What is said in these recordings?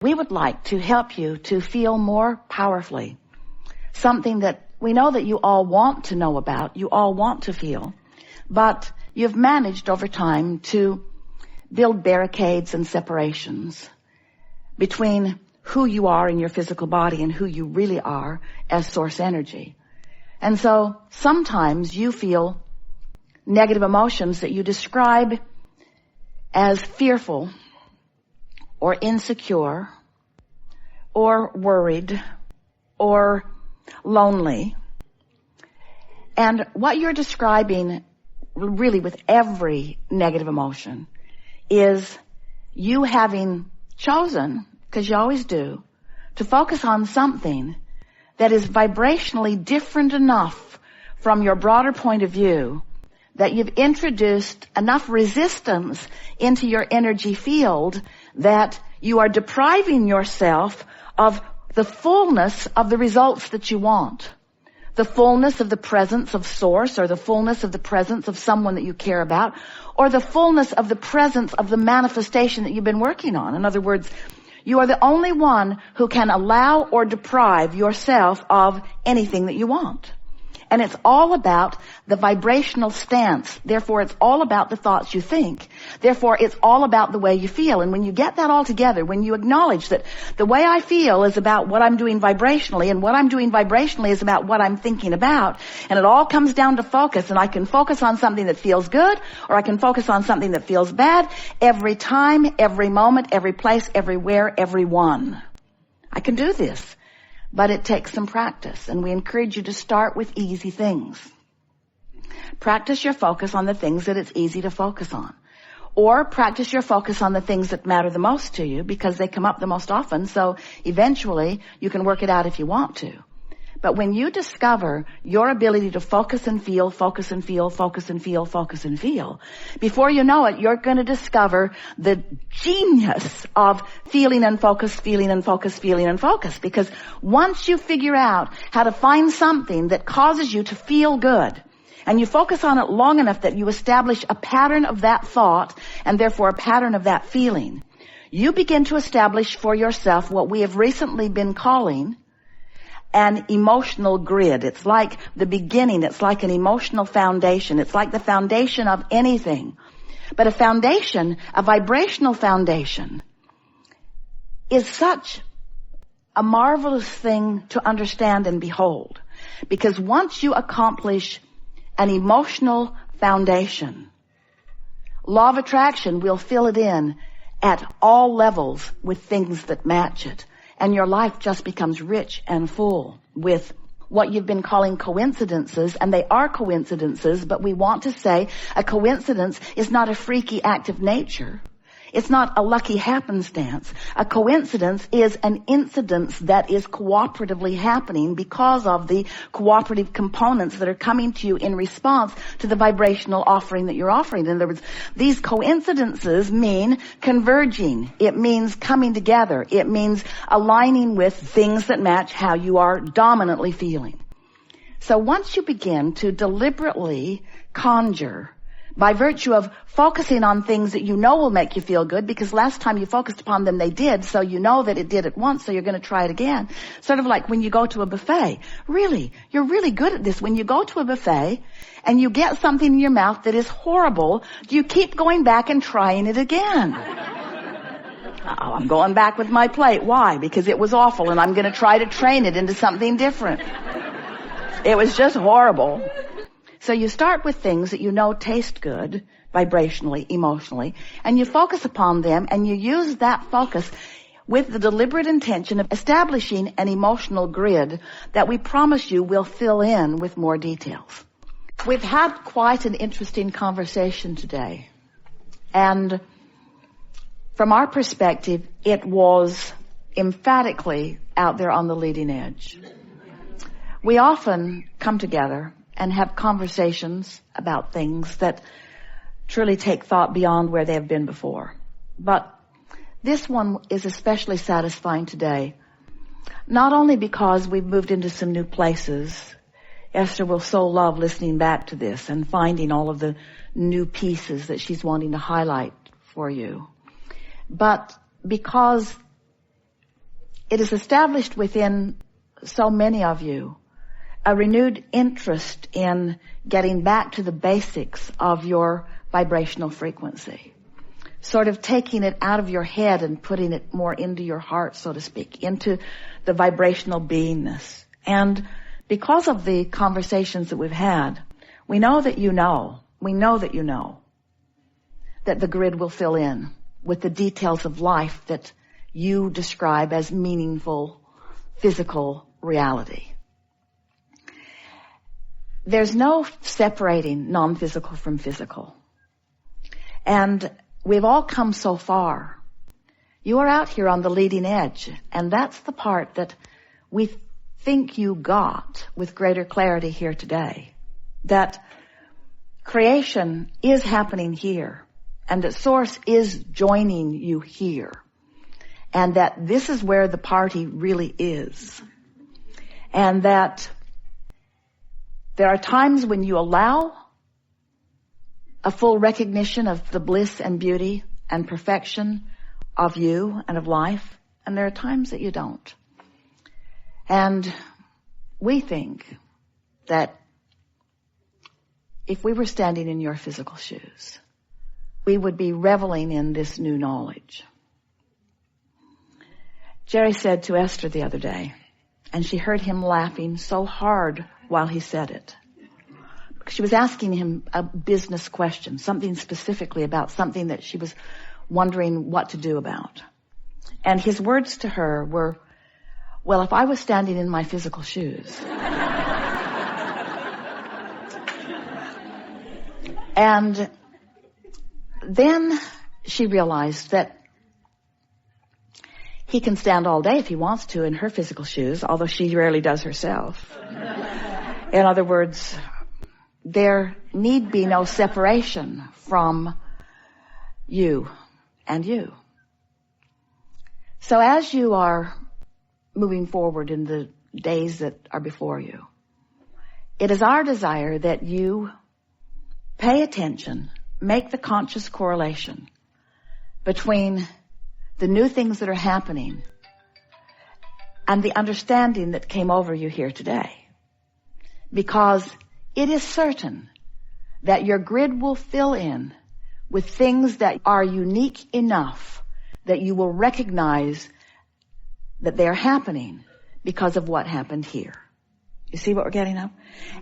We would like to help you to feel more powerfully. Something that we know that you all want to know about, you all want to feel, but you've managed over time to build barricades and separations between who you are in your physical body and who you really are as source energy. And so sometimes you feel negative emotions that you describe as fearful or insecure or worried or lonely. And what you're describing really with every negative emotion is you having chosen, because you always do, to focus on something that is vibrationally different enough from your broader point of view that you've introduced enough resistance into your energy field that you are depriving yourself of the fullness of the results that you want. The fullness of the presence of source, or the fullness of the presence of someone that you care about, or the fullness of the presence of the manifestation that you've been working on. In other words, you are the only one who can allow or deprive yourself of anything that you want. And it's all about the vibrational stance. Therefore, it's all about the thoughts you think. Therefore, it's all about the way you feel. And when you get that all together, when you acknowledge that the way I feel is about what I'm doing vibrationally, and what I'm doing vibrationally is about what I'm thinking about, and it all comes down to focus, and I can focus on something that feels good, or I can focus on something that feels bad, every time, every moment, every place, everywhere, everyone. I can do this. But it takes some practice, and we encourage you to start with easy things. Practice your focus on the things that it's easy to focus on. Or practice your focus on the things that matter the most to you, because they come up the most often, so eventually you can work it out if you want to. But when you discover your ability to focus and feel, focus and feel, focus and feel, focus and feel, before you know it, you're going to discover the genius of feeling and focus, feeling and focus, feeling and focus. Because once you figure out how to find something that causes you to feel good, and you focus on it long enough that you establish a pattern of that thought, and therefore a pattern of that feeling, you begin to establish for yourself what we have recently been calling an emotional grid. It's like the beginning. It's like an emotional foundation. It's like the foundation of anything. But a foundation, a vibrational foundation, is such a marvelous thing to understand and behold. Because once you accomplish an emotional foundation, law of attraction will fill it in at all levels with things that match it. And your life just becomes rich and full with what you've been calling coincidences, and they are coincidences, but we want to say a coincidence is not a freaky act of nature. It's not a lucky happenstance. A coincidence is an incidence that is cooperatively happening because of the cooperative components that are coming to you in response to the vibrational offering that you're offering. In other words, these coincidences mean converging. It means coming together. It means aligning with things that match how you are dominantly feeling. So once you begin to deliberately conjure by virtue of focusing on things that you know will make you feel good, because last time you focused upon them, they did, so you know that it did it once, so you're going to try it again. Sort of like when you go to a buffet. Really, you're really good at this. When you go to a buffet and you get something in your mouth that is horrible, do you keep going back and trying it again? Oh, I'm going back with my plate. Why? Because it was awful, and I'm going to try to train it into something different. It was just horrible. So you start with things that you know taste good, vibrationally, emotionally, and you focus upon them, and you use that focus with the deliberate intention of establishing an emotional grid that we promise you will fill in with more details. We've had quite an interesting conversation today, and from our perspective, it was emphatically out there on the leading edge. We often come together and have conversations about things that truly take thought beyond where they have been before. But this one is especially satisfying today, not only because we've moved into some new places. Esther will so love listening back to this and finding all of the new pieces that she's wanting to highlight for you, but because it is established within so many of you a renewed interest in getting back to the basics of your vibrational frequency. Sort of taking it out of your head and putting it more into your heart, so to speak, into the vibrational beingness. And because of the conversations that we've had, we know that you know that the grid will fill in with the details of life that you describe as meaningful physical reality. There's no separating non-physical from physical. And we've all come so far. You are out here on the leading edge, and that's the part that we think you got with greater clarity here today. That creation is happening here, and that Source is joining you here, and that this is where the party really is. And that there are times when you allow a full recognition of the bliss and beauty and perfection of you and of life, and there are times that you don't. And we think that if we were standing in your physical shoes, we would be reveling in this new knowledge. Jerry said to Esther the other day, and she heard him laughing so hard while he said it. She was asking him a business question, something specifically about something that she was wondering what to do about. And his words to her were, well, if I was standing in my physical shoes. And then she realized that he can stand all day if he wants to in her physical shoes, although she rarely does herself. In other words, there need be no separation from you and you. So as you are moving forward in the days that are before you, it is our desire that you pay attention, make the conscious correlation between the new things that are happening and the understanding that came over you here today. Because it is certain that your grid will fill in with things that are unique enough that you will recognize that they are happening because of what happened here. You see what we're getting at?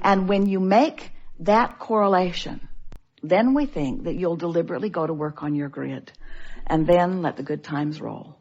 And when you make that correlation, then we think that you'll deliberately go to work on your grid and then let the good times roll.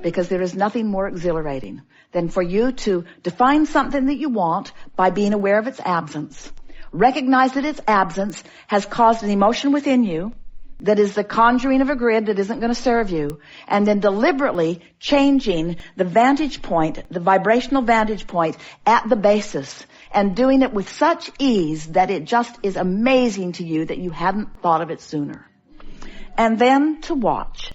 Because there is nothing more exhilarating than for you to define something that you want by being aware of its absence. Recognize that its absence has caused an emotion within you that is the conjuring of a grid that isn't going to serve you, and then deliberately changing the vantage point, the vibrational vantage point at the basis, and doing it with such ease that it just is amazing to you that you hadn't thought of it sooner. And then to watch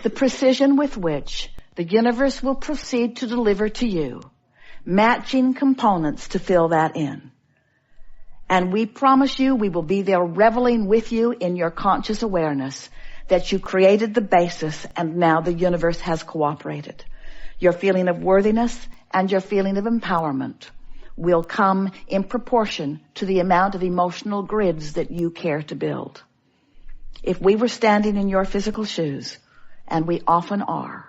the precision with which the universe will proceed to deliver to you matching components to fill that in. And we promise you we will be there reveling with you in your conscious awareness that you created the basis and now the universe has cooperated. Your feeling of worthiness and your feeling of empowerment will come in proportion to the amount of emotional grids that you care to build. If we were standing in your physical shoes, and we often are,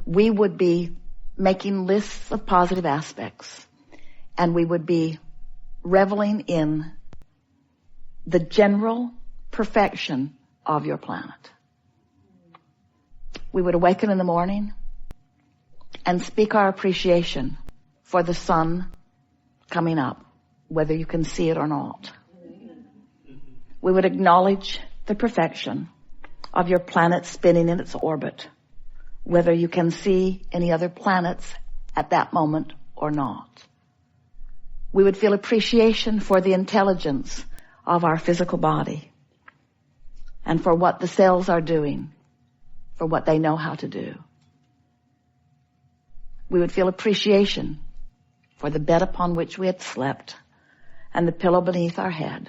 we would be making lists of positive aspects, and we would be reveling in the general perfection of your planet. We would awaken in the morning and speak our appreciation for the sun coming up, whether you can see it or not. We would acknowledge the perfection of your planet spinning in its orbit, whether you can see any other planets at that moment or not. We would feel appreciation for the intelligence of our physical body and for what the cells are doing, for what they know how to do. We would feel appreciation for the bed upon which we had slept and the pillow beneath our head.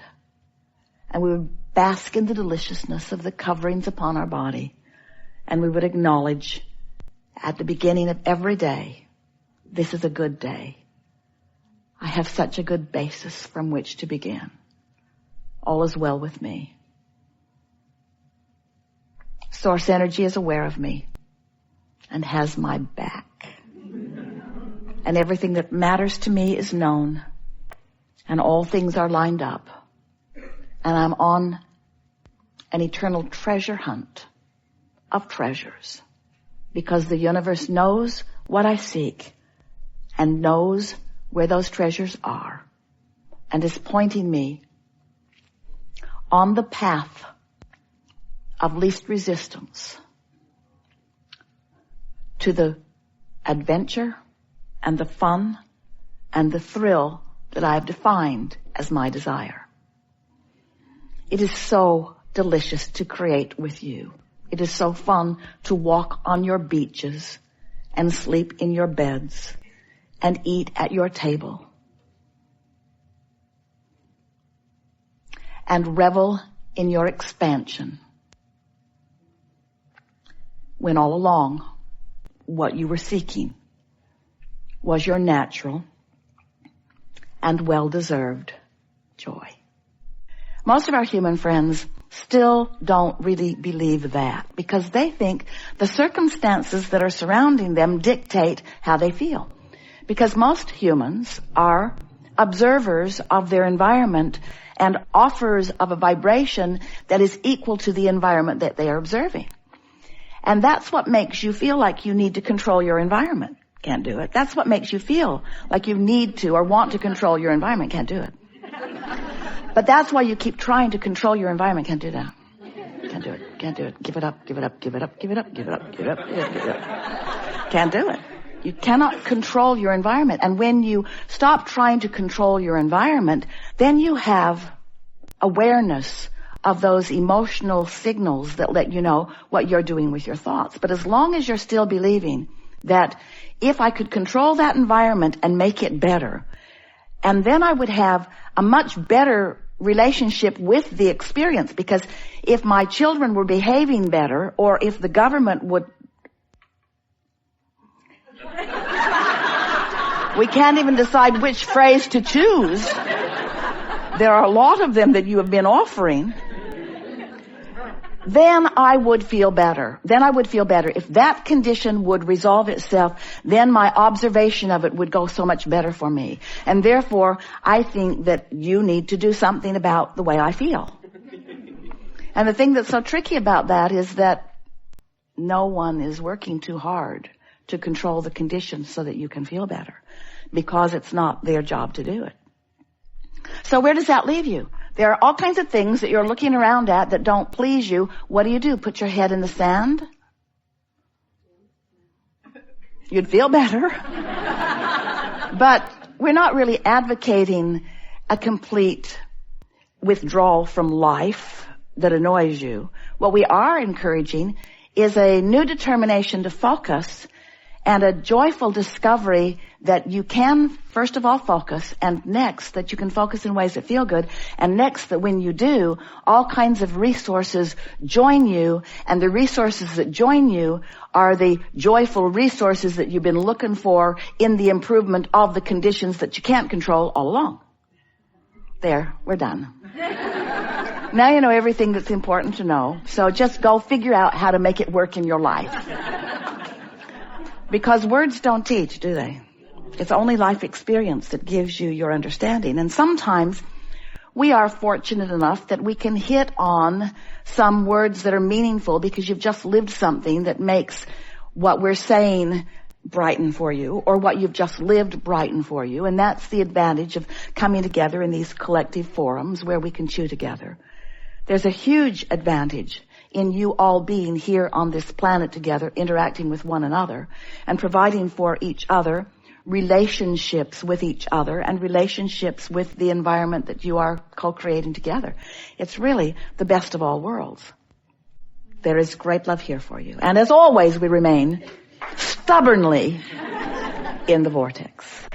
And we would bask in the deliciousness of the coverings upon our body, and we would acknowledge at the beginning of every day, this is a good day. I have such a good basis from which to begin. All is well with me. Source energy is aware of me and has my back. And everything that matters to me is known. And all things are lined up. And I'm on an eternal treasure hunt of treasures. Because the universe knows what I seek and knows where those treasures are. And is pointing me on the path of least resistance to the adventure and the fun and the thrill that I have defined as my desire. It is so delicious to create with you. It is so fun to walk on your beaches and sleep in your beds and eat at your table and revel in your expansion, when all along what you were seeking was your natural and well-deserved joy. Most of our human friends still don't really believe that because they think the circumstances that are surrounding them dictate how they feel. Because most humans are observers of their environment and offers of a vibration that is equal to the environment that they are observing. And that's what makes you feel like you need to control your environment. Can't do it. That's what makes you feel like you need to or want to control your environment. Can't do it. But that's why you keep trying to control your environment. Can't do that. Can't do it. Can't do it. Give it up. Give it up. Give it up. Give it up. Give it up. Give it up. Give it up. Can't do it. You cannot control your environment. And when you stop trying to control your environment, then you have awareness of those emotional signals that let you know what you're doing with your thoughts. But as long as you're still believing that if I could control that environment and make it better, and then I would have a much better relationship with the experience, because if my children were behaving better, or if the government would... We can't even decide which phrase to choose. There are a lot of them that you have been offering. Then I would feel better. Then I would feel better. If that condition would resolve itself, then my observation of it would go so much better for me. And therefore, I think that you need to do something about the way I feel. And the thing that's so tricky about that is that no one is working too hard to control the conditions so that you can feel better, because it's not their job to do it. So where does that leave you? There are all kinds of things that you're looking around at that don't please you. What do? Put your head in the sand? You'd feel better. But we're not really advocating a complete withdrawal from life that annoys you. What we are encouraging is a new determination to focus and a joyful discovery that you can, first of all, focus, and next, that you can focus in ways that feel good, and next, that when you do, all kinds of resources join you, and the resources that join you are the joyful resources that you've been looking for in the improvement of the conditions that you can't control all along. There, we're done. Now you know everything that's important to know, so just go figure out how to make it work in your life. Because words don't teach, do they? It's only life experience that gives you your understanding. And sometimes we are fortunate enough that we can hit on some words that are meaningful because you've just lived something that makes what we're saying brighten for you, or what you've just lived brighten for you. And that's the advantage of coming together in these collective forums where we can chew together. There's a huge advantage in you all being here on this planet together, interacting with one another and providing for each other relationships with each other and relationships with the environment that you are co-creating together. It's really the best of all worlds. There is great love here for you. And as always, we remain stubbornly in the vortex.